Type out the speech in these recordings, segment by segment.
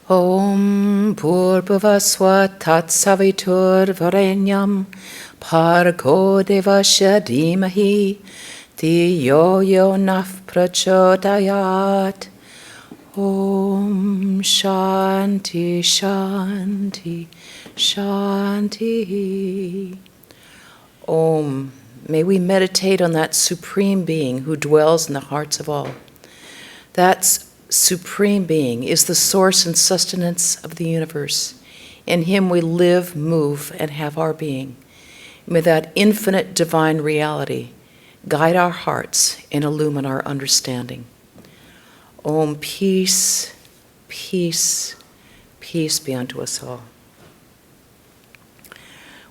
Om Purvasva Tatsavitur Varenyam Bhargo Devasya Dhimahi Dhiyo Yo Nah Prachodayat. Om Shanti Shanti Shanti. Om. May we meditate on that Supreme Being who dwells in the hearts of all. That Supreme Being is the source and sustenance of the universe. In Him we live, move, and have our being. May that infinite divine reality guide our hearts and illumine our understanding. Om, peace, peace, peace be unto us all.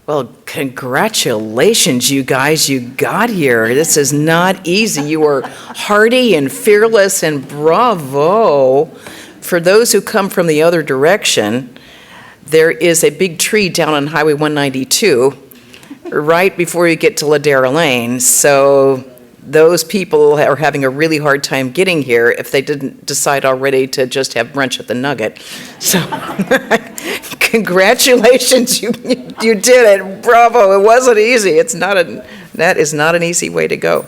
Well, congratulations, you guys, you got here. This is not easy. You were hardy and fearless, and bravo. For those who come from the other direction, there is a big tree down on Highway 192 right before you get to Ladera Lane. So those people are having a really hard time getting here if they didn't decide already to just have brunch at the Nugget. So congratulations, you did it. Bravo. It wasn't easy. That is not an easy way to go.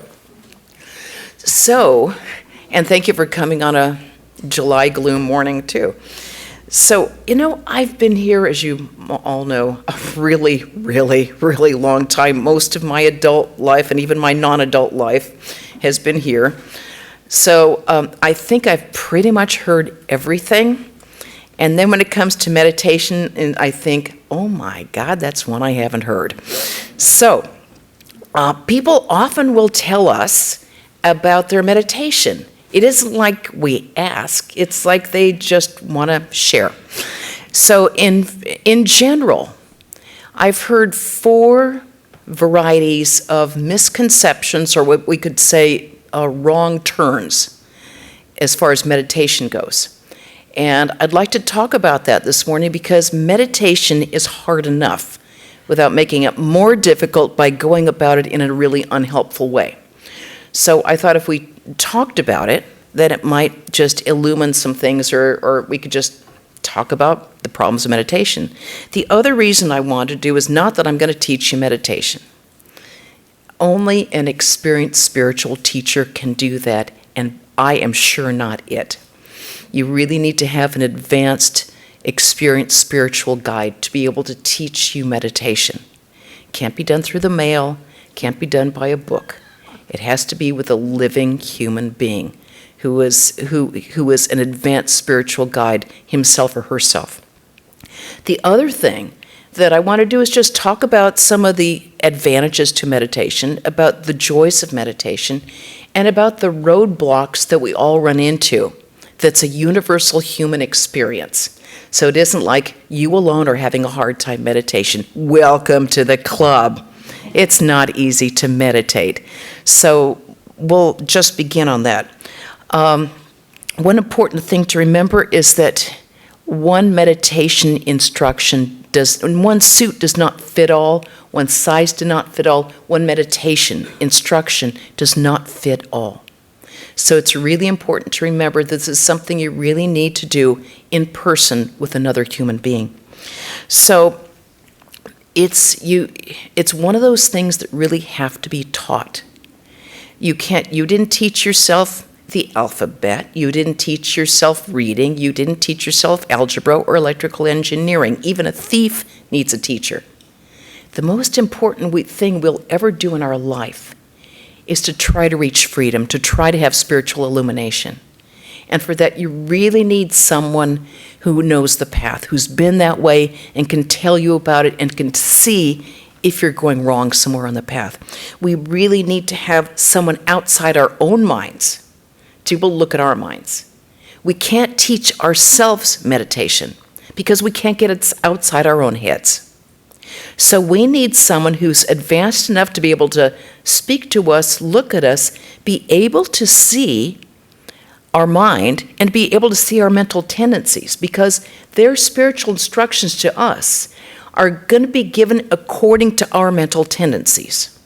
So, and thank you for coming on a July gloom morning too. So, I've been here, as you all know, a really, really, really long time. Most of my adult life and even my non-adult life has been here. So I think I've pretty much heard everything. And then when it comes to meditation, and I think, oh my God, that's one I haven't heard. So people often will tell us about their meditation. It isn't like we ask, it's like they just want to share. So in general, I've heard 4 varieties of misconceptions, or what we could say wrong turns as far as meditation goes. And I'd like to talk about that this morning because meditation is hard enough without making it more difficult by going about it in a really unhelpful way. So I thought if we talked about it, then it might just illumine some things, or we could just talk about the problems of meditation. The other reason I want to do is not that I'm going to teach you meditation. Only an experienced spiritual teacher can do that, and I am sure not it. You really need to have an advanced, experienced spiritual guide to be able to teach you meditation. Can't be done through the mail, can't be done by a book. It has to be with a living human being who is an advanced spiritual guide, himself or herself. The other thing that I want to do is just talk about some of the advantages to meditation, about the joys of meditation, and about the roadblocks that we all run into. That's a universal human experience. So it isn't like you alone are having a hard time meditation. Welcome to the club. It's not easy to meditate. So we'll just begin on that. One important thing to remember is that one meditation instruction one suit does not fit all, one size does not fit all, one meditation instruction does not fit all. So it's really important to remember this is something you really need to do in person with another human being. So it's one of those things that really have to be taught. You didn't teach yourself the alphabet, you didn't teach yourself reading, you didn't teach yourself algebra or electrical engineering. Even a thief needs a teacher. The most important thing we'll ever do in our life is to try to reach freedom, to try to have spiritual illumination. And for that, you really need someone who knows the path, who's been that way and can tell you about it and can see if you're going wrong somewhere on the path. We really need to have someone outside our own minds to be able to look at our minds. We can't teach ourselves meditation because we can't get it outside our own heads. So we need someone who's advanced enough to be able to speak to us, look at us, be able to see our mind, and be able to see our mental tendencies, because their spiritual instructions to us are going to be given according to our mental tendencies.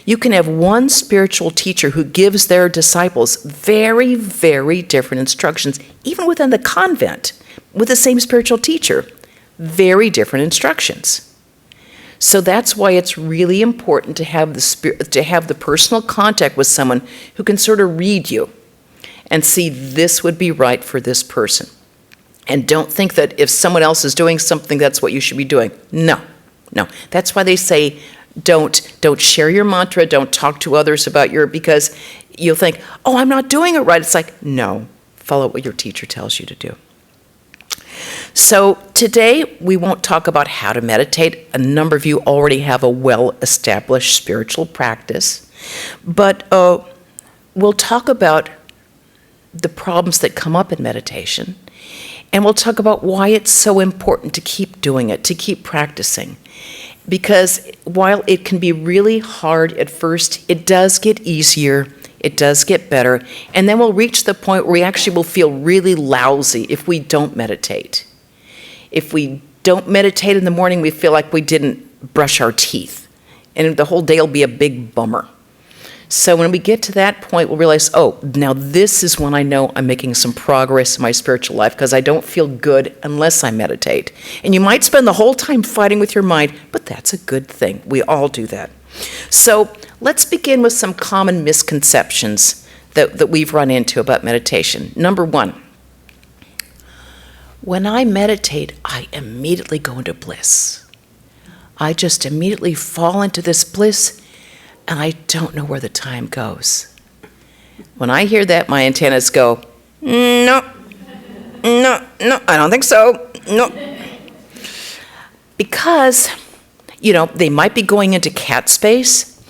You can have one spiritual teacher who gives their disciples very, very different instructions, even within the convent, with the same spiritual teacher, very different instructions. So that's why it's really important to have the personal contact with someone who can sort of read you and see this would be right for this person. And don't think that if someone else is doing something, that's what you should be doing. No. That's why they say don't share your mantra, don't talk to others about because you'll think, oh, I'm not doing it right. It's like, no, follow what your teacher tells you to do. So today we won't talk about how to meditate. A number of you already have a well-established spiritual practice. But we'll talk about the problems that come up in meditation. And we'll talk about why it's so important to keep doing it, to keep practicing. Because while it can be really hard at first, it does get easier, it does get better, and then we'll reach the point where we actually will feel really lousy if we don't meditate. If we don't meditate in the morning, we feel like we didn't brush our teeth, and the whole day will be a big bummer. So when we get to that point, we'll realize, oh, now this is when I know I'm making some progress in my spiritual life, because I don't feel good unless I meditate. And you might spend the whole time fighting with your mind, but that's a good thing. We all do that. So let's begin with some common misconceptions that we've run into about meditation. Number one, when I meditate, I immediately go into bliss. I just immediately fall into this bliss, and I don't know where the time goes. When I hear that, my antennas go, no, I don't think so, no. Because, they might be going into cat space.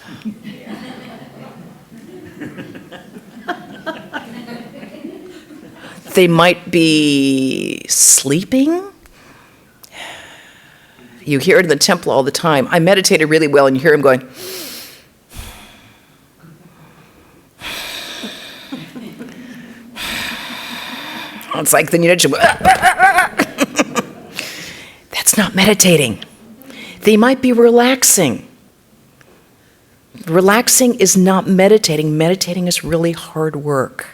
They might be sleeping. You hear it in the temple all the time. I meditated really well, and you hear him going, it's like the Unity. That's not meditating. They might be relaxing. Relaxing is not meditating. Meditating is really hard work.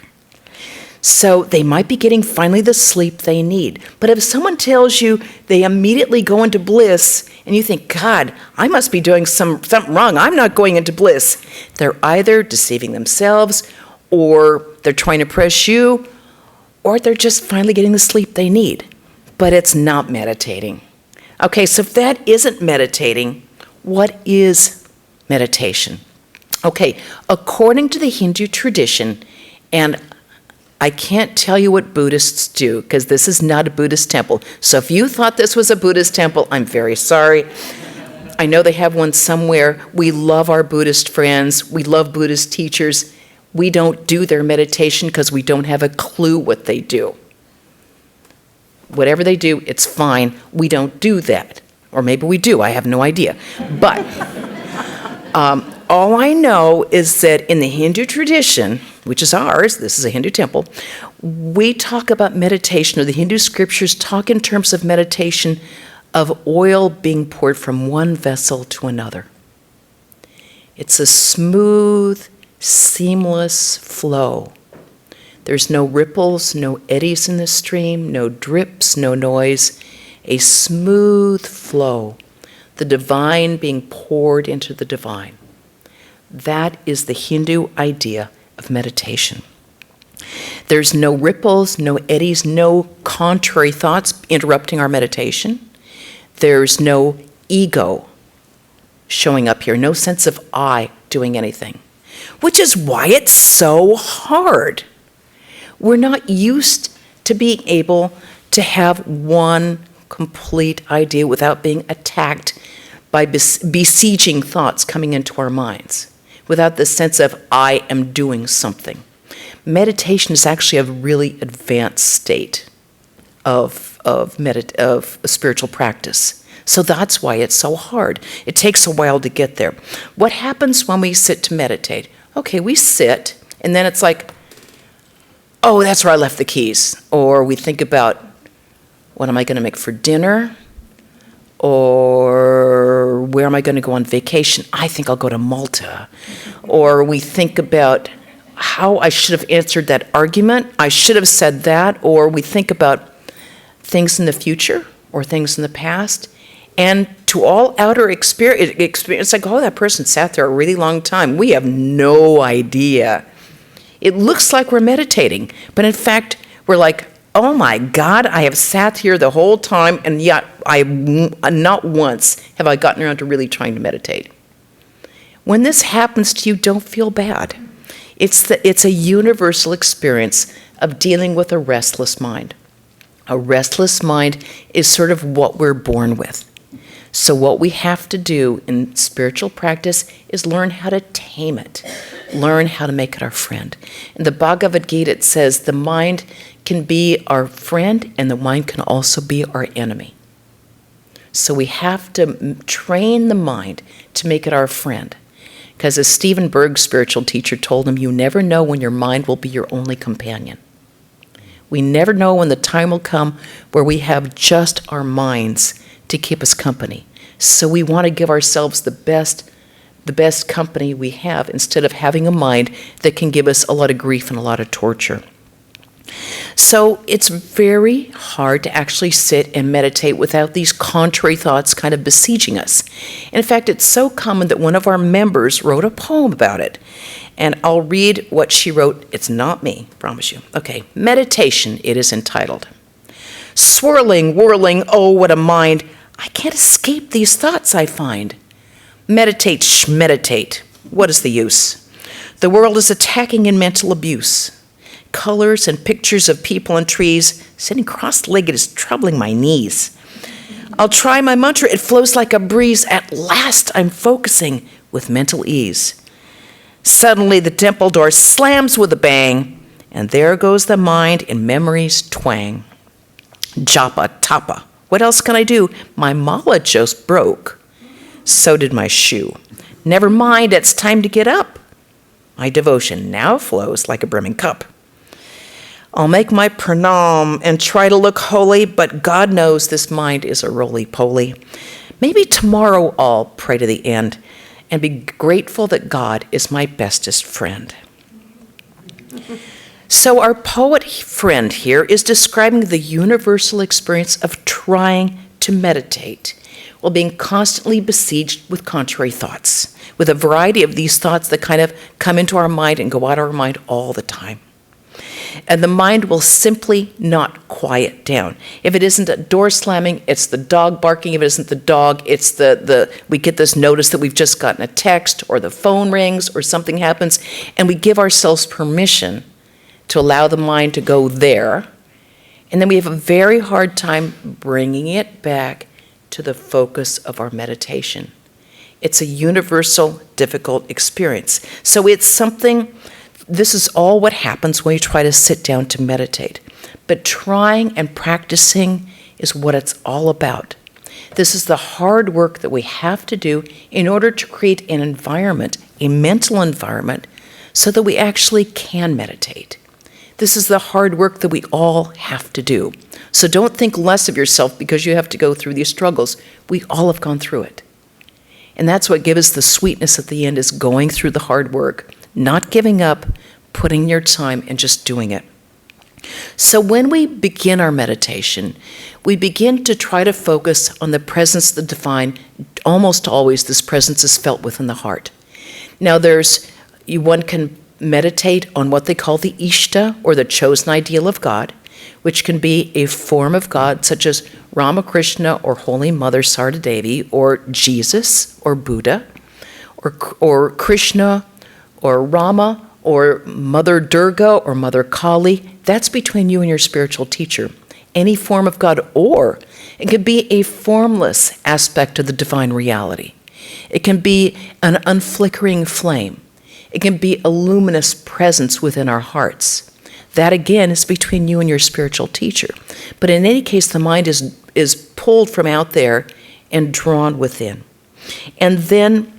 So they might be getting finally the sleep they need. But if someone tells you they immediately go into bliss, and you think, God, I must be doing something wrong. I'm not going into bliss. They're either deceiving themselves, or they're trying to press you, or they're just finally getting the sleep they need. But it's not meditating. Okay, so if that isn't meditating, what is meditation? Okay, according to the Hindu tradition, and I can't tell you what Buddhists do, because this is not a Buddhist temple. So if you thought this was a Buddhist temple, I'm very sorry. I know they have one somewhere. We love our Buddhist friends. We love Buddhist teachers. We don't do their meditation because we don't have a clue what they do. Whatever they do, it's fine. We don't do that. Or maybe we do. I have no idea. But all I know is that in the Hindu tradition, which is ours, this is a Hindu temple, we talk about meditation, or the Hindu scriptures talk in terms of meditation of oil being poured from one vessel to another. It's a smooth, seamless flow. There's no ripples, no eddies in the stream, no drips, no noise. A smooth flow, the divine being poured into the divine. That is the Hindu idea of meditation. There's no ripples, no eddies, no contrary thoughts interrupting our meditation. There's no ego showing up here, no sense of I doing anything, which is why it's so hard. We're not used to being able to have one complete idea without being attacked by besieging thoughts coming into our minds, without the sense of I am doing something. Meditation is actually a really advanced state of spiritual practice. So that's why it's so hard. It takes a while to get there. What happens when we sit to meditate? Okay, we sit, and then it's like, oh, that's where I left the keys. Or we think about, what am I going to make for dinner? Or where am I going to go on vacation? I think I'll go to Malta. Or we think about how I should have answered that argument. I should have said that. Or we think about things in the future or things in the past. And to all outer experience, like, oh, that person sat there a really long time. We have no idea. It looks like we're meditating, but in fact, we're like, oh my God, I have sat here the whole time, and yet not once have I gotten around to really trying to meditate. When this happens to you, don't feel bad. It's a universal experience of dealing with a restless mind. A restless mind is sort of what we're born with. So what we have to do in spiritual practice is learn how to tame it, learn how to make it our friend. In the Bhagavad Gita, it says the mind can be our friend and the mind can also be our enemy. So we have to train the mind to make it our friend. Because as Stephen Berg's spiritual teacher told him, you never know when your mind will be your only companion. We never know when the time will come where we have just our minds to keep us company. So we want to give ourselves the best company we have instead of having a mind that can give us a lot of grief and a lot of torture. So it's very hard to actually sit and meditate without these contrary thoughts kind of besieging us. In fact, it's so common that one of our members wrote a poem about it. And I'll read what she wrote. It's not me, promise you. Okay, Meditation, it is entitled. Swirling, whirling, oh, what a mind. I can't escape these thoughts I find. Meditate, shmeditate. What is the use? The world is attacking in mental abuse. Colors and pictures of people and trees, sitting cross-legged is troubling my knees. I'll try my mantra, it flows like a breeze. At last I'm focusing with mental ease. Suddenly the temple door slams with a bang, and there goes the mind in memory's twang. Japa tapa. What else can I do? My mala just broke. So did my shoe. Never mind, it's time to get up. My devotion now flows like a brimming cup. I'll make my pranam and try to look holy, but God knows this mind is a roly-poly. Maybe tomorrow I'll pray to the end and be grateful that God is my bestest friend. So our poet friend here is describing the universal experience of trying to meditate while being constantly besieged with contrary thoughts, with a variety of these thoughts that kind of come into our mind and go out of our mind all the time. And the mind will simply not quiet down. If it isn't a door slamming, it's the dog barking. If it isn't the dog, it's we get this notice that we've just gotten a text, or the phone rings, or something happens, and we give ourselves permission to allow the mind to go there, and then we have a very hard time bringing it back to the focus of our meditation. It's a universal, difficult experience. So it's something, this is all what happens when you try to sit down to meditate. But trying and practicing is what it's all about. This is the hard work that we have to do in order to create an environment, a mental environment, so that we actually can meditate. This is the hard work that we all have to do. So don't think less of yourself because you have to go through these struggles. We all have gone through it. And that's what gives us the sweetness at the end, is going through the hard work, not giving up, putting your time and just doing it. So when we begin our meditation, we begin to try to focus on the presence of the divine. Almost always this presence is felt within the heart. Now one can meditate on what they call the Ishta, or the chosen ideal of God, which can be a form of God such as Ramakrishna or Holy Mother Sarada Devi, or Jesus or Buddha, or Krishna or Rama or Mother Durga or Mother Kali. That's between you and your spiritual teacher. Any form of God, or it could be a formless aspect of the divine reality. It can be an unflickering flame. It can be a luminous presence within our hearts. That, again, is between you and your spiritual teacher. But in any case, the mind is pulled from out there and drawn within. And then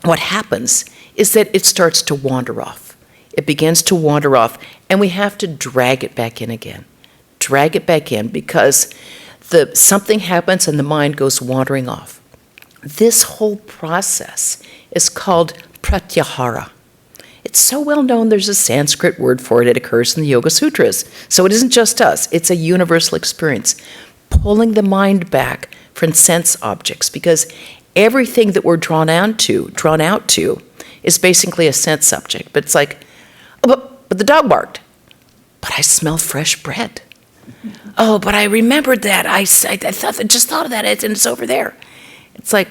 what happens is that it starts to wander off. It begins to wander off, and we have to drag it back in again. Drag it back in, because something happens and the mind goes wandering off. this whole process is called pratyahara. It's so well known, there's a Sanskrit word for it. It occurs in the Yoga Sutras. So it isn't just us. It's a universal experience. Pulling the mind back from sense objects, because everything that we're drawn out to is basically a sense object. But it's like, oh, but the dog barked. But I smell fresh bread. Oh, but I remembered that. I just thought of that, and it's over there. It's like,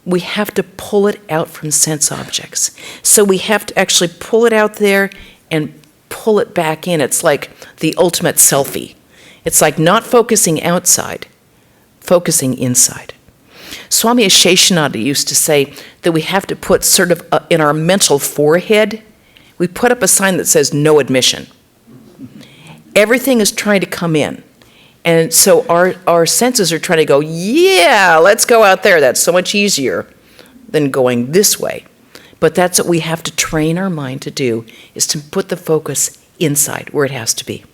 we have to pull it out from sense objects. So we have to actually pull it out there and pull it back in. It's like the ultimate selfie. It's like not focusing outside, focusing inside. Swami Sheshananda used to say that we have to put sort of in our mental forehead, we put up a sign that says no admission. Everything is trying to come in. And so our senses are trying to go, yeah, let's go out there. That's so much easier than going this way. But that's what we have to train our mind to do, is to put the focus inside where it has to be.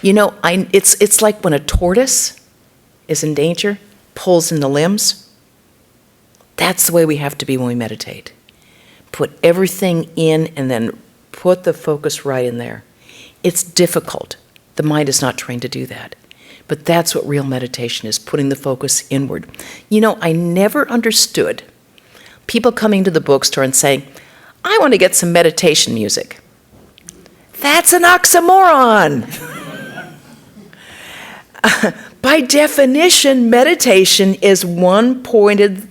You know, it's like when a tortoise is in danger, pulls in the limbs. That's the way we have to be when we meditate. Put everything in and then put the focus right in there. It's difficult. The mind is not trained to do that. But that's what real meditation is, putting the focus inward. You know, I never understood people coming to the bookstore and saying, I want to get some meditation music. That's an oxymoron. By definition, meditation is one-pointed,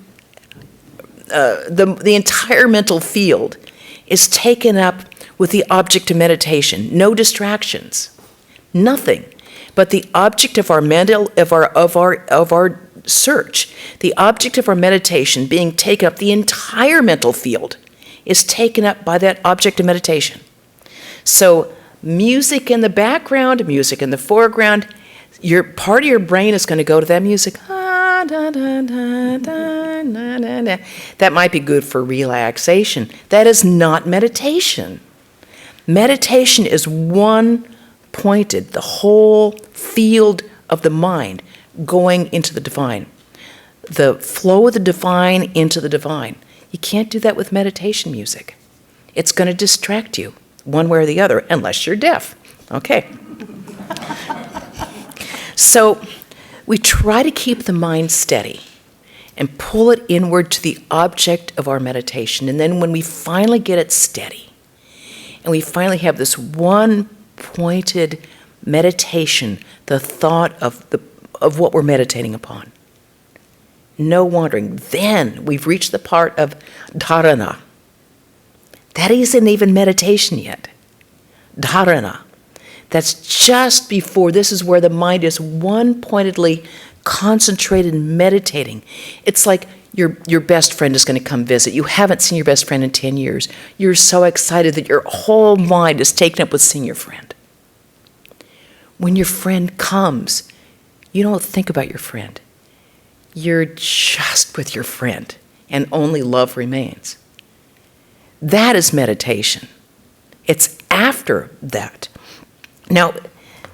the entire mental field is taken up with the object of meditation. No distractions. Nothing but the object of our search, the object of our meditation being taken up. The entire mental field is taken up by that object of meditation. So music in the background, music in the foreground, your part of your brain is going to go to that music. That might be good for relaxation. That is not meditation. Meditation is one-pointed, the whole field of the mind going into the divine. The flow of the divine into the divine. You can't do that with meditation music. It's going to distract you one way or the other, unless you're deaf. Okay. So we try to keep the mind steady and pull it inward to the object of our meditation. And then when we finally get it steady, and we finally have this one-pointed meditation, the thought of what we're meditating upon, no wandering, then we've reached the part of dharana. That isn't even meditation yet. Dharana. That's just before, this is where the mind is one-pointedly concentrated meditating. It's like your best friend is going to come visit. You haven't seen your best friend in 10 years. You're so excited that your whole mind is taken up with seeing your friend. When your friend comes, you don't think about your friend. You're just with your friend, and only love remains. That is meditation. It's after that. Now,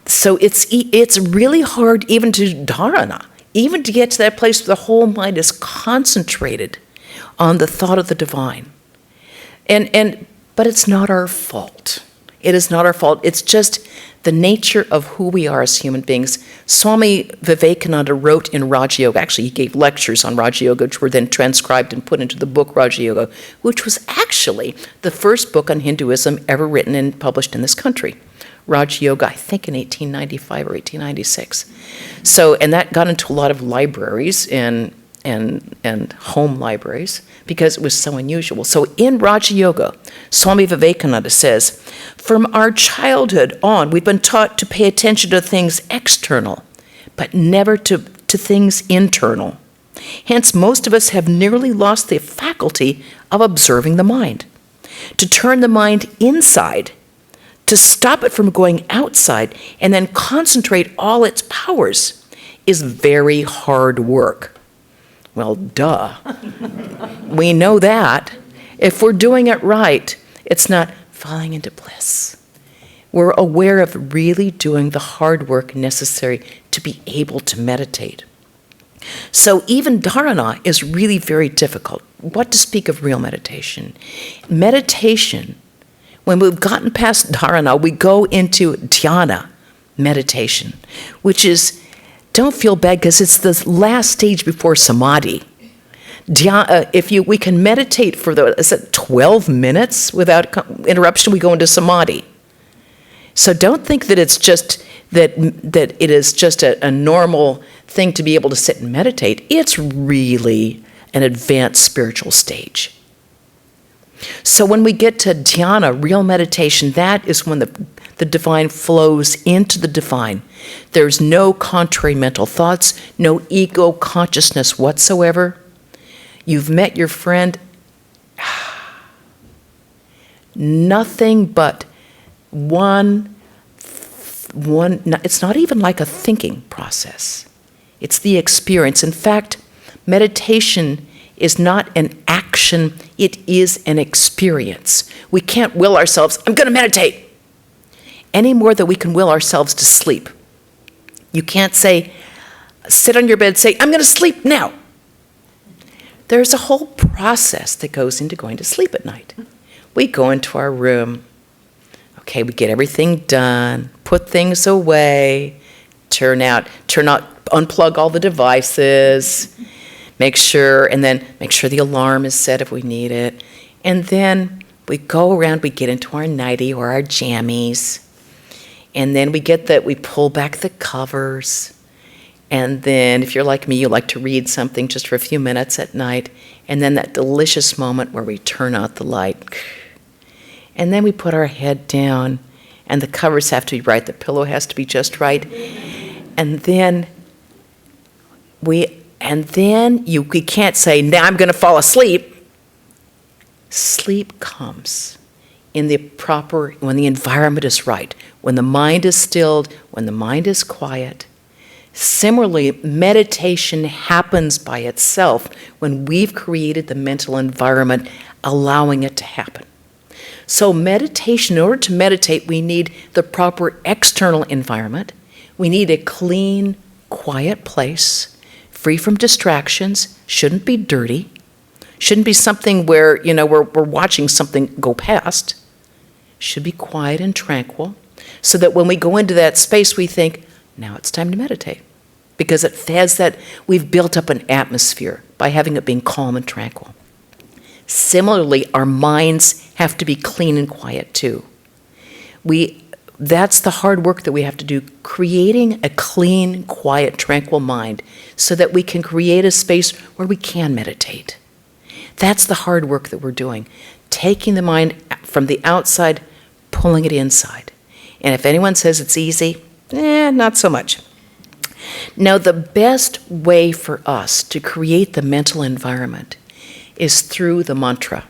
so it's really hard even to dharana, even to get to that place where the whole mind is concentrated on the thought of the divine. But it's not our fault. It is not our fault. It's just the nature of who we are as human beings. Swami Vivekananda wrote in Raja Yoga, actually he gave lectures on Raja Yoga, which were then transcribed and put into the book Raja Yoga, which was actually the first book on Hinduism ever written and published in this country. Raja Yoga, I think in 1895 or 1896. So, and that got into a lot of libraries and home libraries because it was so unusual. So in Raja Yoga, Swami Vivekananda says, from our childhood on, we've been taught to pay attention to things external, but never to things internal. Hence, most of us have nearly lost the faculty of observing the mind. To turn the mind inside, to stop it from going outside, and then concentrate all its powers is very hard work. Well, duh. We know that. If we're doing it right, it's not falling into bliss. We're aware of really doing the hard work necessary to be able to meditate. So even dharana is really very difficult. What to speak of real meditation? Meditation, when we've gotten past dharana, we go into dhyana meditation, which is, don't feel bad because it's the last stage before samadhi. We can meditate for 12 minutes without interruption, we go into samadhi. So don't think that it's just that it is just a normal thing to be able to sit and meditate. It's really an advanced spiritual stage. So when we get to dhyana, real meditation, that is when the divine flows into the divine. There's no contrary mental thoughts, no ego consciousness whatsoever. You've met your friend, nothing but one, it's not even like a thinking process. It's the experience. In fact, meditation is not an action, it is an experience. We can't will ourselves, I'm going to meditate, any more than we can will ourselves to sleep. You can't say, sit on your bed, say, I'm going to sleep now. There's a whole process that goes into going to sleep at night. We go into our room, okay, we get everything done, put things away, unplug all the devices, make sure the alarm is set if we need it. And then we go around, we get into our nightie or our jammies. And then we pull back the covers. And then if you're like me, you like to read something just for a few minutes at night. And then that delicious moment where we turn out the light. And then we put our head down, and the covers have to be right, the pillow has to be just right. And then we can't say, now I'm going to fall asleep. Sleep comes when the environment is right, when the mind is stilled, when the mind is quiet. Similarly, meditation happens by itself when we've created the mental environment allowing it to happen. So meditation, in order to meditate, we need the proper external environment. We need a clean, quiet place, free from distractions, shouldn't be dirty, shouldn't be something where, we're watching something go past. Should be quiet and tranquil, so that when we go into that space, we think, now it's time to meditate. Because it has that, we've built up an atmosphere by having it being calm and tranquil. Similarly, our minds have to be clean and quiet too. That's the hard work that we have to do, creating a clean, quiet, tranquil mind so that we can create a space where we can meditate. That's the hard work that we're doing, taking the mind from the outside, pulling it inside. And if anyone says it's easy, not so much. Now, the best way for us to create the mental environment is through the mantra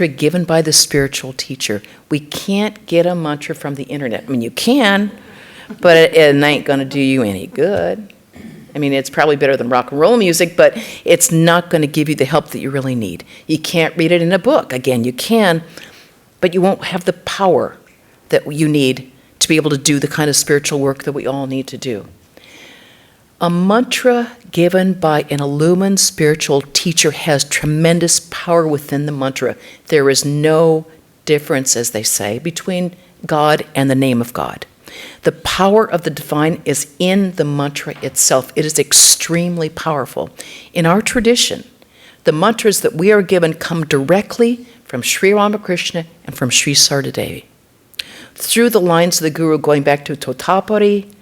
given by the spiritual teacher. We can't get a mantra from the internet. I mean, you can, but it ain't going to do you any good. I mean, it's probably better than rock and roll music, but it's not going to give you the help that you really need. You can't read it in a book. Again, you can, but you won't have the power that you need to be able to do the kind of spiritual work that we all need to do. A mantra given by an illumined spiritual teacher has tremendous power within the mantra. There is no difference, as they say, between God and the name of God. The power of the divine is in the mantra itself. It is extremely powerful. In our tradition, the mantras that we are given come directly from Sri Ramakrishna and from Sri Sardadevi. Through the lines of the Guru going back to Totapari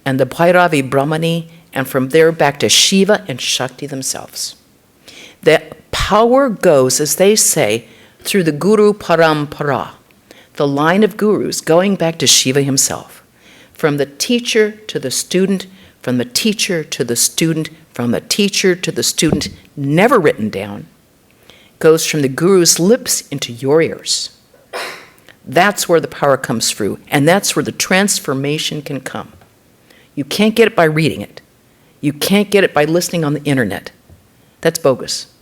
and the Bhairavi Brahmani, and from there back to Shiva and Shakti themselves. The power goes, as they say, through the Guru Parampara, the line of gurus going back to Shiva himself. From the teacher to the student, from the teacher to the student, from the teacher to the student, never written down, goes from the guru's lips into your ears. That's where the power comes through, and that's where the transformation can come. You can't get it by reading it. You can't get it by listening on the internet. That's bogus.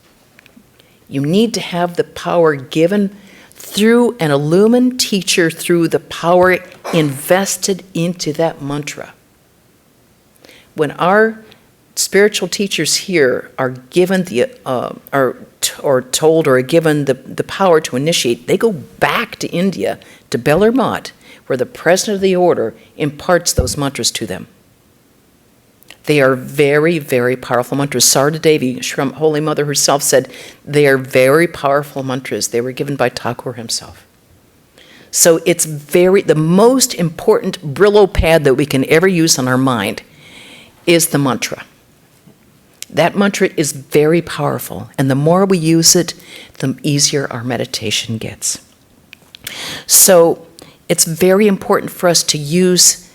You need to have the power given through an illumined teacher, through the power invested into that mantra. When our spiritual teachers here are given told or given the power to initiate, they go back to India, to Belar Mat, where the president of the order imparts those mantras to them. They are very, very powerful mantras. Sarada Devi, Holy Mother herself, said they are very powerful mantras. They were given by Thakur himself. So it's the most important Brillo pad that we can ever use on our mind is the mantra. That mantra is very powerful, and the more we use it, the easier our meditation gets. So it's very important for us to use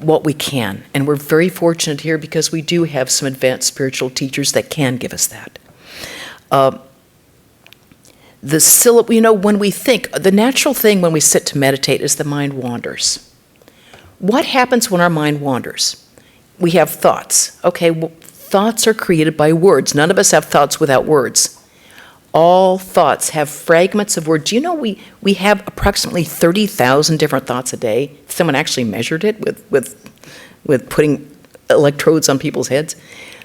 what we can, and we're very fortunate here because we do have some advanced spiritual teachers that can give us that. When we think, the natural thing when we sit to meditate is the mind wanders. What happens when our mind wanders? We have thoughts. Okay, well, thoughts are created by words. None of us have thoughts without words. All thoughts have fragments of words. Do you know we have approximately 30,000 different thoughts a day? Someone actually measured it with putting electrodes on people's heads.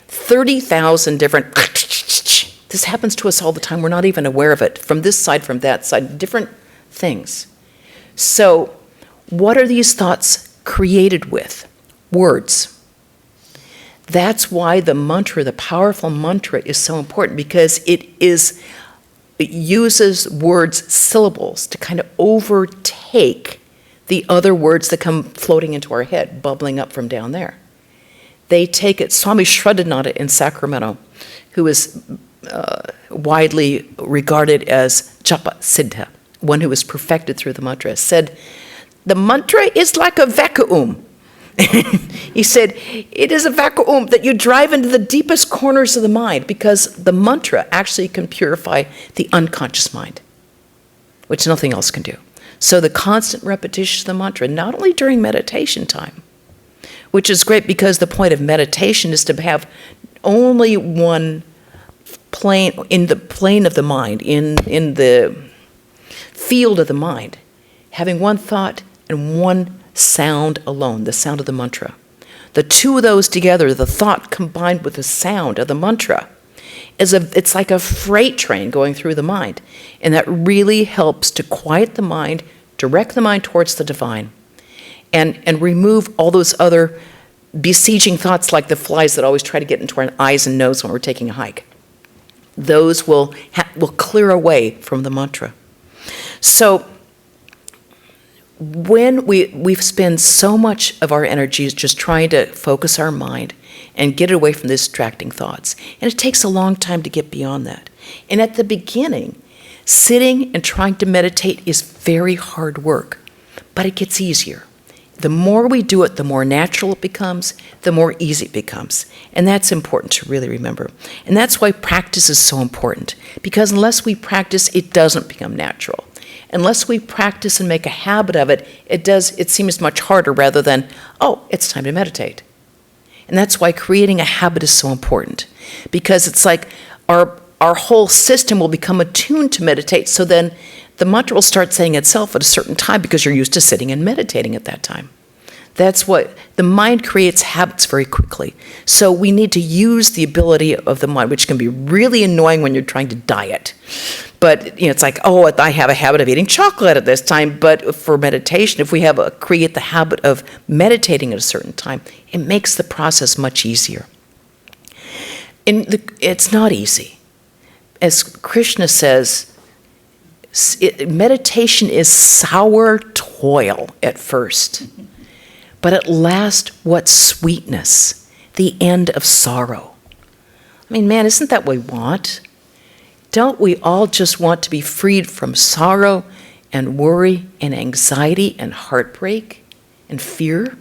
30,000 different... This happens to us all the time. We're not even aware of it. From this side, from that side, different things. So what are these thoughts created with? Words. That's why the mantra, the powerful mantra, is so important, because it uses words, syllables, to kind of overtake the other words that come floating into our head, bubbling up from down there. They take it. Swami Shraddhananda in Sacramento, who is widely regarded as Japa Siddha, one who was perfected through the mantra, said, the mantra is like a vacuum. He said, it is a vacuum that you drive into the deepest corners of the mind, because the mantra actually can purify the unconscious mind, which nothing else can do. So the constant repetition of the mantra, not only during meditation time, which is great because the point of meditation is to have only one plane, in the plane of the mind, in the field of the mind, having one thought and one sound alone, the sound of the mantra. The two of those together, the thought combined with the sound of the mantra, it's like a freight train going through the mind. And that really helps to quiet the mind, direct the mind towards the divine, and remove all those other besieging thoughts like the flies that always try to get into our eyes and nose when we're taking a hike. Those will clear away from the mantra. So when we spend so much of our energies just trying to focus our mind and get it away from the distracting thoughts, and it takes a long time to get beyond that. And at the beginning, sitting and trying to meditate is very hard work, but it gets easier. The more we do it, the more natural it becomes, the more easy it becomes. And that's important to really remember. And that's why practice is so important, because unless we practice, it doesn't become natural. Unless we practice and make a habit of it, it seems much harder rather than, oh, it's time to meditate. And that's why creating a habit is so important, because it's like our whole system will become attuned to meditate, so then the mantra will start saying itself at a certain time because you're used to sitting and meditating at that time. That's what the mind creates habits very quickly. So we need to use the ability of the mind, which can be really annoying when you're trying to diet. But it's like, oh, I have a habit of eating chocolate at this time. But for meditation, if we create the habit of meditating at a certain time, it makes the process much easier. It's not easy. As Krishna says, meditation is sour toil at first, but at last what sweetness, the end of sorrow. I mean, man, isn't that what we want? Don't we all just want to be freed from sorrow and worry and anxiety and heartbreak and fear?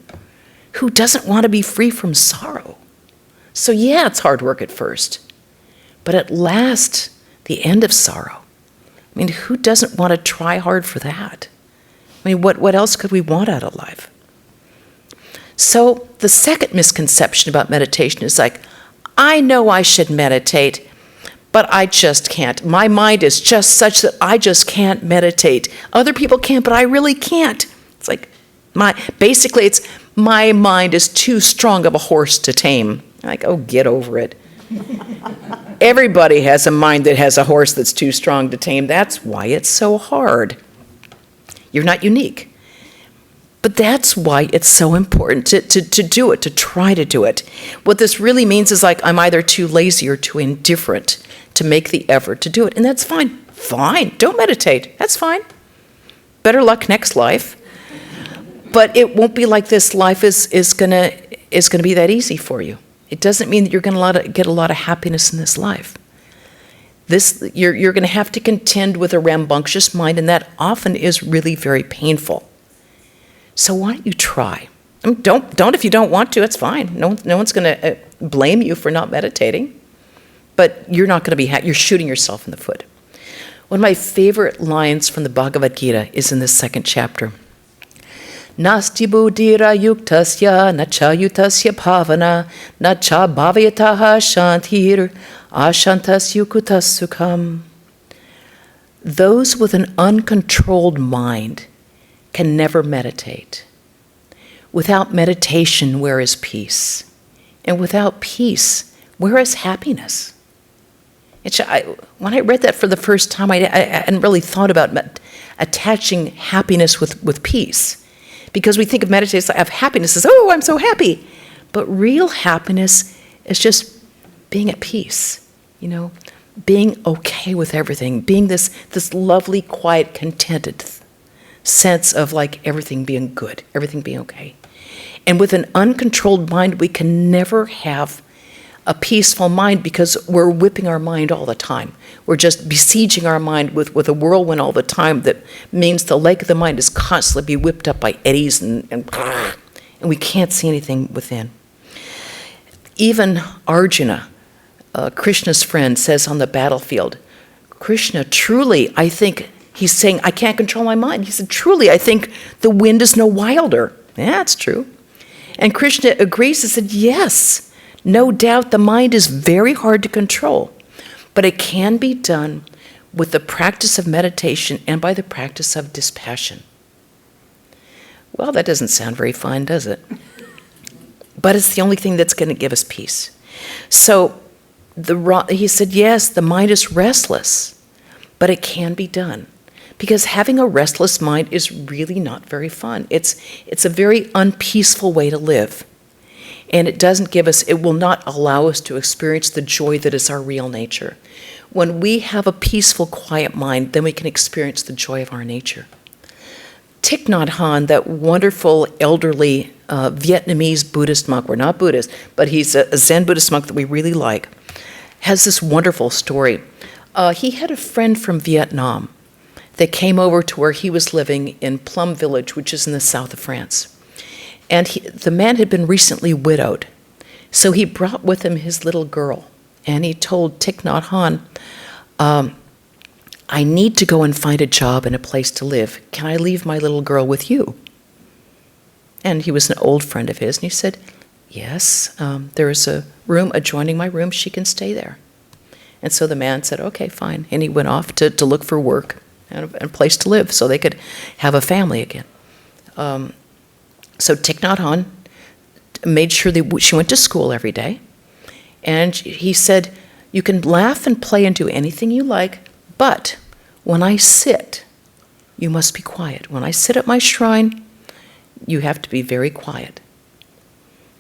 Who doesn't want to be free from sorrow? So yeah, it's hard work at first, but at last, the end of sorrow. I mean, who doesn't want to try hard for that? I mean, what else could we want out of life? So the second misconception about meditation is like, I know I should meditate, but I just can't. My mind is just such that I just can't meditate. Other people can, but I really can't. It's like, basically it's my mind is too strong of a horse to tame. Like, oh, get over it. Everybody has a mind that has a horse that's too strong to tame. That's why it's so hard. You're not unique. But that's why it's so important to do it, to try to do it. What this really means is like I'm either too lazy or too indifferent to make the effort to do it. And that's fine. Fine. Don't meditate. That's fine. Better luck next life. But it won't be like this life is gonna be that easy for you. It doesn't mean that you're gonna get a lot of happiness in this life. You're gonna have to contend with a rambunctious mind, and that often is really very painful. So why don't you try? I mean, don't if you don't want to. It's fine. No one's going to blame you for not meditating. But you're not going to be you're shooting yourself in the foot. One of my favorite lines from the Bhagavad Gita is in this second chapter. Nasti buddhira yuktasya nacha yutasya bhavana nacha bhavayataha shantir ashantas yukutas sukham. Those with an uncontrolled mind can never meditate. Without meditation, where is peace? And without peace, where is happiness? When I read that for the first time, I hadn't really thought about attaching happiness with peace. Because we think of meditation as happiness as, oh, I'm so happy. But real happiness is just being at peace, being okay with everything, being this lovely, quiet, contented sense of like everything being good, everything being okay. And with an uncontrolled mind, we can never have a peaceful mind because we're whipping our mind all the time. We're just besieging our mind with a whirlwind all the time that means the lake of the mind is constantly being whipped up by eddies and we can't see anything within. Even Arjuna, Krishna's friend, says on the battlefield, Krishna, truly, I think. He's saying, I can't control my mind. He said, truly, I think the wind is no wilder. Yeah, that's true. And Krishna agrees and said, yes, no doubt the mind is very hard to control, but it can be done with the practice of meditation and by the practice of dispassion. Well, that doesn't sound very fun, does it? But it's the only thing that's going to give us peace. So he said, yes, the mind is restless, but it can be done. Because having a restless mind is really not very fun. It's a very unpeaceful way to live. And it will not allow us to experience the joy that is our real nature. When we have a peaceful, quiet mind, then we can experience the joy of our nature. Thich Nhat Hanh, that wonderful elderly Vietnamese Buddhist monk, we're not Buddhist, but he's a Zen Buddhist monk that we really like, has this wonderful story. He had a friend from Vietnam that came over to where he was living in Plum Village, which is in the south of France. And the man had been recently widowed. So he brought with him his little girl. And he told Thich Nhat Hanh, I need to go and find a job and a place to live. Can I leave my little girl with you? And he was an old friend of his. And he said, yes, there is a room adjoining my room. She can stay there. And so the man said, okay, fine. And he went off to look for work and a place to live so they could have a family again. So Thich Nhat Hanh made sure that she went to school every day. And he said, you can laugh and play and do anything you like, but when I sit, you must be quiet. When I sit at my shrine, you have to be very quiet.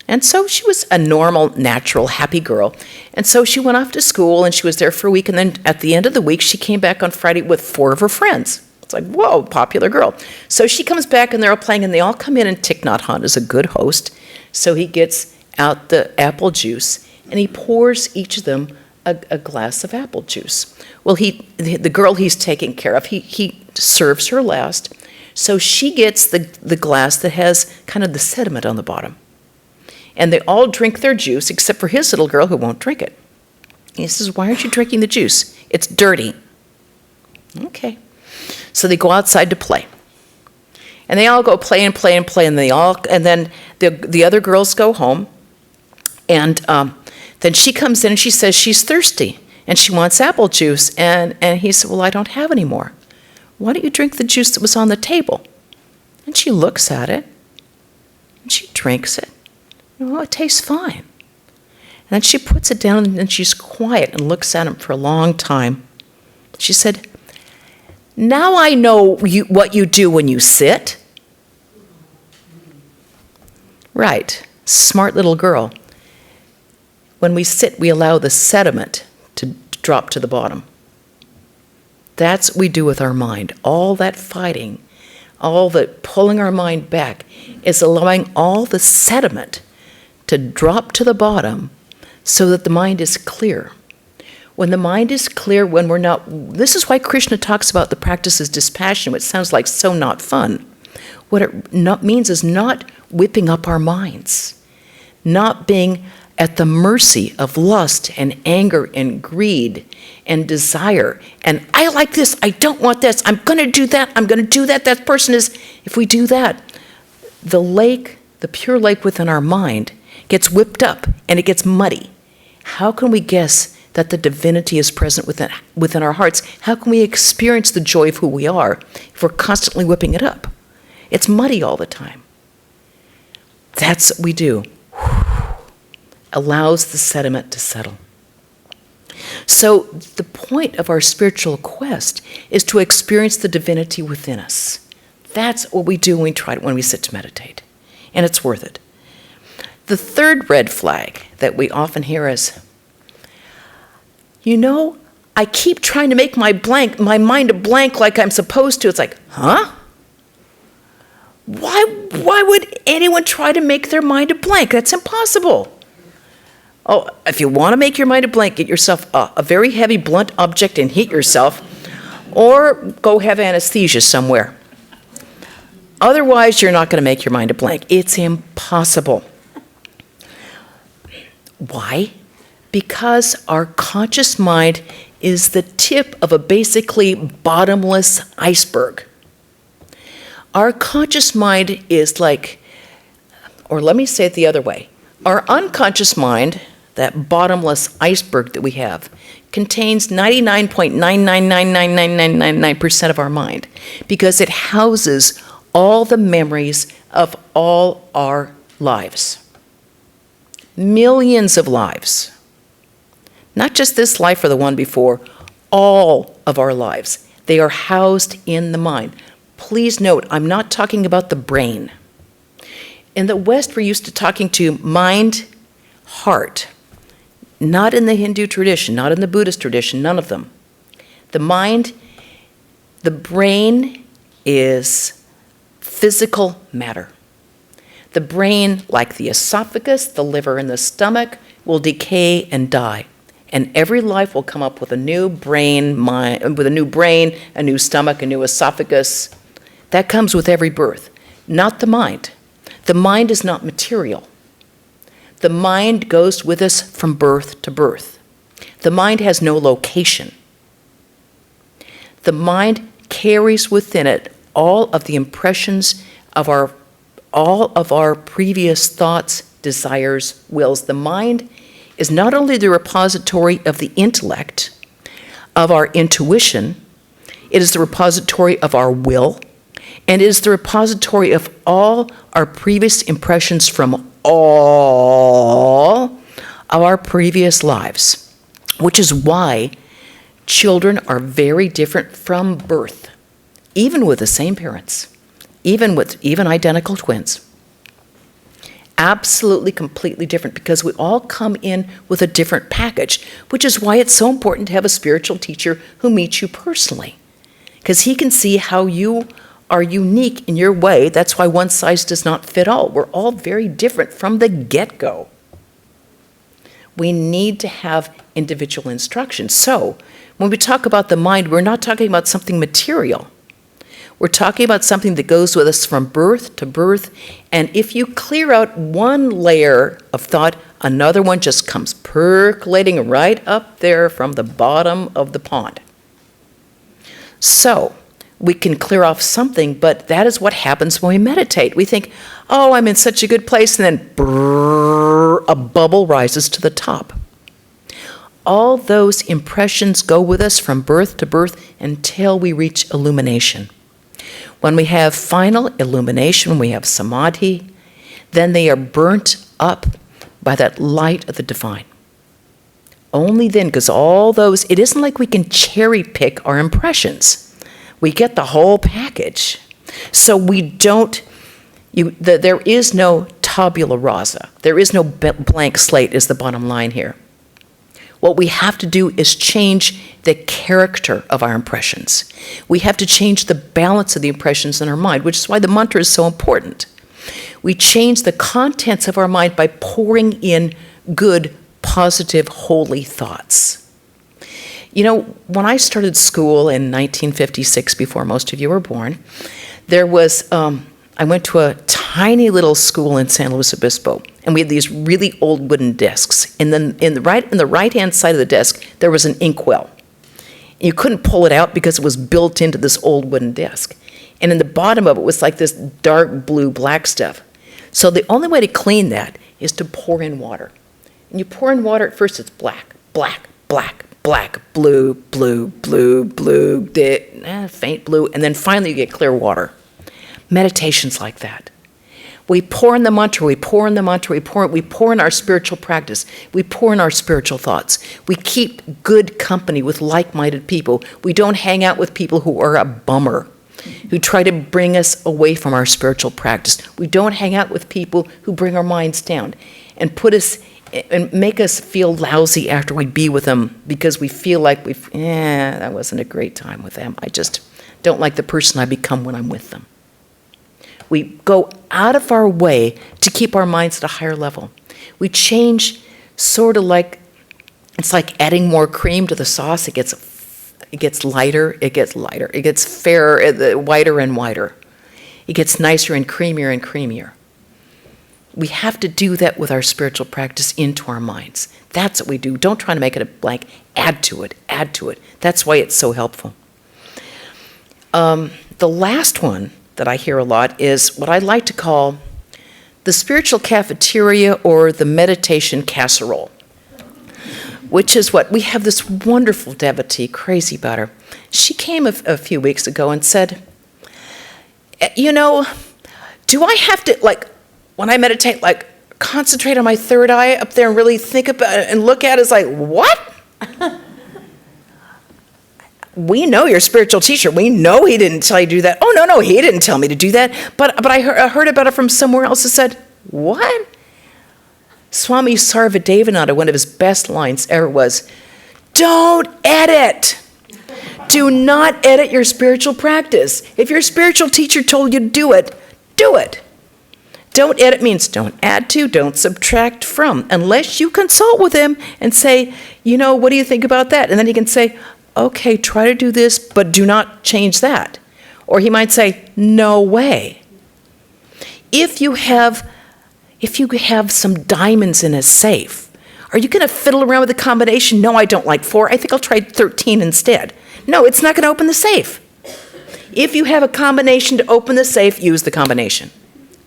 And so she was a normal, natural, happy girl. And so she went off to school, and she was there for a week. And then at the end of the week, she came back on Friday with 4 of her friends. It's like, whoa, popular girl. So she comes back, and they're all playing, and they all come in, and Thich Nhat Hanh is a good host. So he gets out the apple juice, and he pours each of them a glass of apple juice. Well, the girl he's taking care of, he serves her last. So she gets the glass that has kind of the sediment on the bottom. And they all drink their juice, except for his little girl who won't drink it. He says, why aren't you drinking the juice? It's dirty. Okay. So they go outside to play. And they all go play and play and play, and then the other girls go home. And then she comes in and she says she's thirsty and she wants apple juice. And he said, well, I don't have any more. Why don't you drink the juice that was on the table? And she looks at it and she drinks it. Well, it tastes fine. then she puts it down and she's quiet and looks at him for a long time. She said, "Now I know what you do when you sit." Right, smart little girl. When we sit, we allow the sediment to drop to the bottom. That's what we do with our mind. All that fighting, all the pulling our mind back is allowing all the sediment to drop to the bottom so that the mind is clear. When the mind is clear, when we're not, this is why Krishna talks about the practice as dispassion, which sounds like so not fun. What it means is not whipping up our minds, not being at the mercy of lust and anger and greed and desire. And I like this, I don't want this, I'm going to do that, I'm going to do that, that person is, if we do that, the lake, the pure lake within our mind gets whipped up and it gets muddy. How can we guess that the divinity is present within our hearts? How can we experience the joy of who we are if we're constantly whipping it up? It's muddy all the time. That's what we do. Allows the sediment to settle. So the point of our spiritual quest is to experience the divinity within us. That's what we do when we sit to meditate. And it's worth it. The third red flag that we often hear is, I keep trying to make my mind a blank like I'm supposed to. It's like, huh? Why would anyone try to make their mind a blank? That's impossible. Oh, if you want to make your mind a blank, get yourself a very heavy, blunt object and hit yourself, or go have anesthesia somewhere. Otherwise, you're not going to make your mind a blank. It's impossible. Why? Because our conscious mind is the tip of a basically bottomless iceberg. Our conscious mind is like, or let me say it the other way. Our unconscious mind, that bottomless iceberg that we have, contains 99.9999999% of our mind because it houses all the memories of all our lives. Millions of lives. Not just this life or the one before, all of our lives. They are housed in the mind. Please note, I'm not talking about the brain. In the West, we're used to talking to mind, heart. Not in the Hindu tradition, not in the Buddhist tradition, none of them. The mind, the brain is physical matter. The brain, like the esophagus, the liver, and the stomach, will decay and die. And every life will come up with a new brain, a new stomach, a new esophagus. That comes with every birth, not the mind. The mind is not material. The mind goes with us from birth to birth. The mind has no location. The mind carries within it all of the impressions of all of our previous thoughts, desires, wills. The mind is not only the repository of the intellect, of our intuition, it is the repository of our will, and it is the repository of all our previous impressions from all of our previous lives, which is why children are very different from birth, even with the same parents, even identical twins. Absolutely, completely different, because we all come in with a different package, which is why it's so important to have a spiritual teacher who meets you personally, because he can see how you are unique in your way. That's why one size does not fit all. We're all very different from the get-go. We need to have individual instructions. So when we talk about the mind, we're not talking about something material. We're talking about something that goes with us from birth to birth, and if you clear out one layer of thought, another one just comes percolating right up there from the bottom of the pond. So we can clear off something, but that is what happens when we meditate. We think, oh, I'm in such a good place, and then brrr, a bubble rises to the top. All those impressions go with us from birth to birth until we reach illumination. When we have final illumination, when we have samadhi, then they are burnt up by that light of the divine. Only then, because all those, it isn't like we can cherry pick our impressions. We get the whole package. So we don't, there is no tabula rasa. There is no blank slate is the bottom line here. What we have to do is change the character of our impressions. We have to change the balance of the impressions in our mind, which is why the mantra is so important. We change the contents of our mind by pouring in good, positive, holy thoughts. You know, when I started school in 1956, before most of you were born, there was, I went to a tiny little school in San Luis Obispo, and we had these really old wooden desks. And then in the right-hand side of the desk, there was an inkwell. You couldn't pull it out because it was built into this old wooden desk. And in the bottom of it was like this dark blue black stuff. So the only way to clean that is to pour in water. And you pour in water, at first it's black, black, black, black, blue, blue, blue, blue, faint blue, and then finally you get clear water. Meditation's like that. We pour in the mantra, we pour in the mantra, we pour in our spiritual practice, we pour in our spiritual thoughts. We keep good company with like-minded people. We don't hang out with people who are a bummer, who try to bring us away from our spiritual practice. We don't hang out with people who bring our minds down and put us and make us feel lousy after we be with them because we feel like that wasn't a great time with them. I just don't like the person I become when I'm with them. We go out of our way to keep our minds at a higher level. We change sort of like, it's like adding more cream to the sauce. It gets lighter, it gets lighter, it gets fairer, whiter and whiter. It gets nicer and creamier. We have to do that with our spiritual practice into our minds. That's what we do. Don't try to make it a blank. Add to it, add to it. That's why it's so helpful. The last one that I hear a lot is what I like to call the spiritual cafeteria or the meditation casserole, which is what we have this wonderful devotee, crazy about her. She came a few weeks ago and said, you know, do I have to, like, when I meditate, like, concentrate on my third eye up there and really think about it and look at it? It's like, what? We know your spiritual teacher. We know he didn't tell you to do that. Oh, no, he didn't tell me to do that. But I heard about it from somewhere else that said, what? Swami Sarvadevananda, one of his best lines ever was, don't edit. Do not edit your spiritual practice. If your spiritual teacher told you to do it, do it. Don't edit means don't add to, don't subtract from, unless you consult with him and say, you know, what do you think about that? And then he can say, okay, try to do this, but do not change that. Or he might say, no way. If you have some diamonds in a safe, are you going to fiddle around with the combination? No, I don't like 4. I think I'll try 13 instead. No, it's not going to open the safe. If you have a combination to open the safe, use the combination.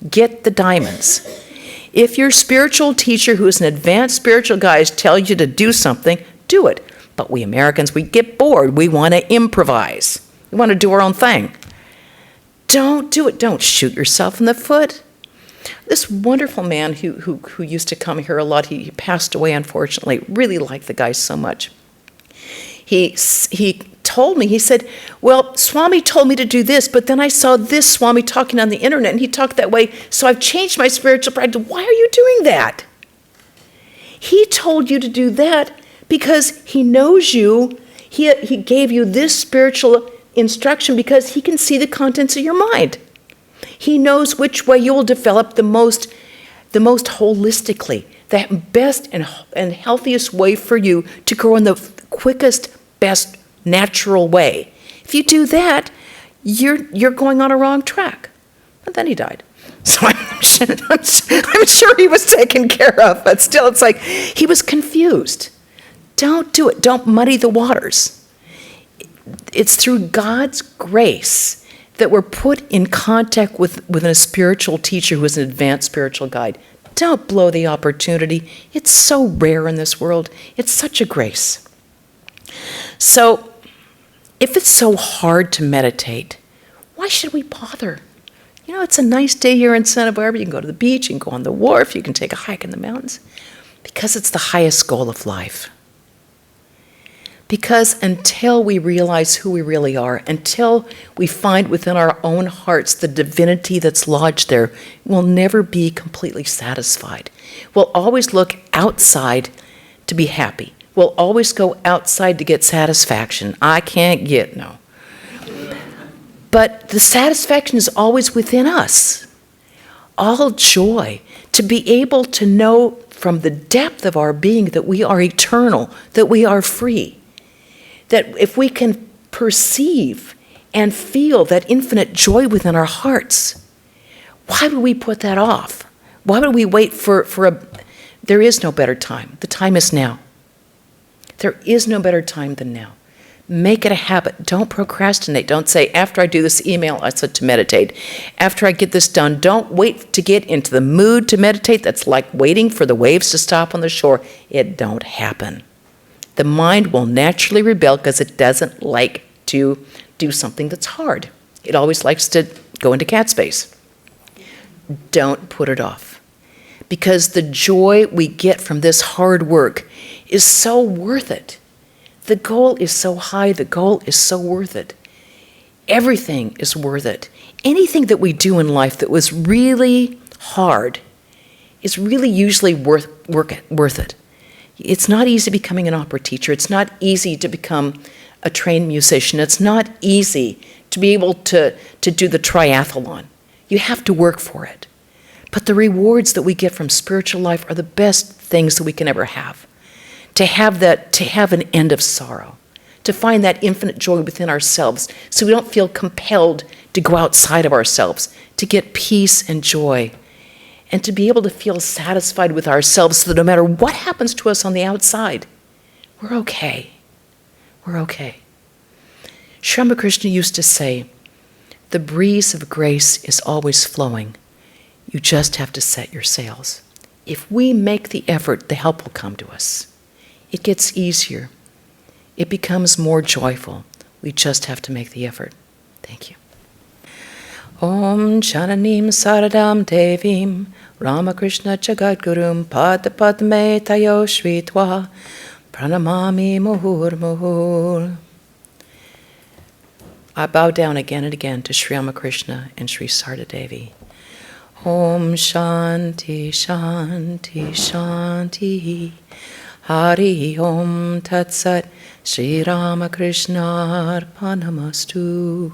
Get the diamonds. If your spiritual teacher, who is an advanced spiritual guide, tells you to do something, do it. But we Americans, we get bored. We want to improvise. We want to do our own thing. Don't do it. Don't shoot yourself in the foot. This wonderful man who used to come here a lot, he passed away, unfortunately. Really liked the guy so much. He told me, he said, well, Swami told me to do this, but then I saw this Swami talking on the internet, and he talked that way, so I've changed my spiritual practice. Why are you doing that? He told you to do that because he knows you. He gave you this spiritual instruction because he can see the contents of your mind. He knows which way you will develop the most holistically, the best and healthiest way for you to grow in the quickest, best, natural way. If you do that, you're going on a wrong track. But then he died. So I'm sure he was taken care of, but still it's like he was confused. Don't do it. Don't muddy the waters. It's through God's grace that we're put in contact with a spiritual teacher who is an advanced spiritual guide. Don't blow the opportunity. It's so rare in this world. It's such a grace. So, if it's so hard to meditate, why should we bother? You know, it's a nice day here in Santa Barbara. You can go to the beach, you can go on the wharf, you can take a hike in the mountains, because it's the highest goal of life. Because until we realize who we really are, until we find within our own hearts the divinity that's lodged there, we'll never be completely satisfied. We'll always look outside to be happy. We'll always go outside to get satisfaction. I can't get, no. But the satisfaction is always within us. All joy, to be able to know from the depth of our being that we are eternal, that we are free. That if we can perceive and feel that infinite joy within our hearts, why would we put that off? Why would we wait there is no better time. The time is now. There is no better time than now. Make it a habit. Don't procrastinate. Don't say, after I do this email, I said to meditate. After I get this done, don't wait to get into the mood to meditate. That's like waiting for the waves to stop on the shore. It don't happen. The mind will naturally rebel because it doesn't like to do something that's hard. It always likes to go into cat space. Don't put it off. Because the joy we get from this hard work is so worth it. The goal is so high, the goal is so worth it. Everything is worth it. Anything that we do in life that was really hard is really usually worth it. It's not easy becoming an opera teacher. It's not easy to become a trained musician. It's not easy to be able to do the triathlon. You have to work for it. But the rewards that we get from spiritual life are the best things that we can ever have. To have an end of sorrow. To find that infinite joy within ourselves so we don't feel compelled to go outside of ourselves. To get peace and joy. And to be able to feel satisfied with ourselves so that no matter what happens to us on the outside, we're okay. We're okay. Sri Ramakrishna used to say, the breeze of grace is always flowing. You just have to set your sails. If we make the effort, the help will come to us. It gets easier. It becomes more joyful. We just have to make the effort. Thank you. Om Jananim Saradam Devim Ramakrishna Jagadgurum Padme Tayo Shritva Pranamami Muhur Muhur. I bow down again and again to Sri Ramakrishna and Sri Sarada Devi. Om Shanti Shanti Shanti Hari Om Tat Sat Sri Ramakrishna Arpanamastu.